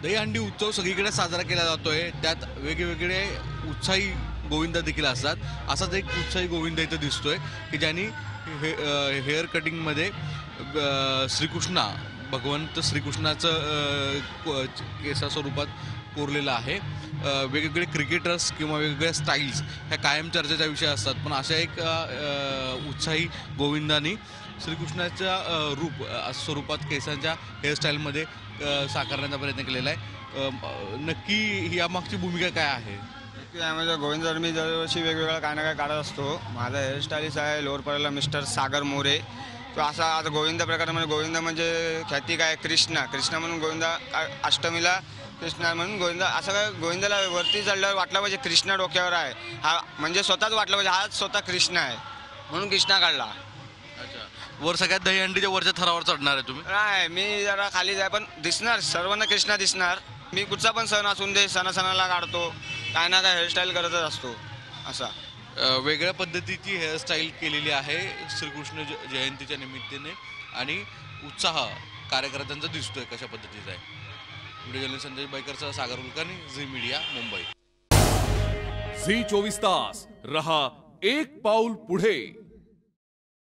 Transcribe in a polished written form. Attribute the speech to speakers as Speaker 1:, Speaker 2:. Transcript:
Speaker 1: दहीहंडी उत्सव सगळीकडे साजरा केला जातोय. त्यात वेगवेगळे उत्साही गोविंद देखील असतात. असाच एक उत्साही गोविंद इथं दिसतोय की ज्यांनी हेअर कटिंगमध्ये श्रीकृष्णा भगवंत श्रीकृष्णाचं केसा स्वरूपात कोरलेलं आहे. वेगवेगळे क्रिकेटर्स किंवा वेगवेगळ्या स्टाईल्स ह्या कायम चर्चेचा विषय असतात. पण अशा एक उत्साही गोविंदानी श्रीकृष्णाच्या रूप स्वरूपात केसांच्या हेअरस्टाईलमध्ये साकारण्याचा प्रयत्न केलेला आहे. नक्की यामागची भूमिका काय आहे?
Speaker 2: यामध्ये गोविंद मी दरवर्षी वेगवेगळा काय ना काय काढत असतो. माझा हेअरस्टाईलिस्ट आहे लोअरपरला मिस्टर सागर मोरे. तो असा आता गोविंद प्रकारामध्ये गोविंद म्हणजे ख्याती काय कृष्णा म्हणून गोविंदा अष्टमीला कृष्णा म्हणून गोविंदा असं काय गोविंदाला वरती चढल्यावर वाटला पाहिजे कृष्णा डोक्यावर आहे हा, म्हणजे स्वतःच वाटलं पाहिजे हा स्वतः कृष्ण आहे म्हणून कृष्णा काढला.
Speaker 1: अच्छा, वर सगळ्यात दहीहंडीच्या वरच्या थरावर चढणार आहे तुम्ही?
Speaker 2: नाही, मी जरा खाली जाय पण दिसणार सर्वांना कृष्णा दिसणार. मी कुठचा पण सण असून दे सणाला काढतो, काय ना काय हेअरस्टाईल करतच असतो. असा
Speaker 1: वेगळ्या पद्धतीची हेअरस्टाईल केलेली आहे श्रीकृष्ण जयंतीच्या निमित्ताने आणि उत्साह कार्यकर्त्यांचा दिसतोय कशा पद्धतीचा आहे. व्हिडिओ जर्नलिस्ट संजय बायकरचा सागर कुलकर्णी, झी मीडिया, मुंबई.
Speaker 3: झी 24 तास रहा एक पाऊल पुढे.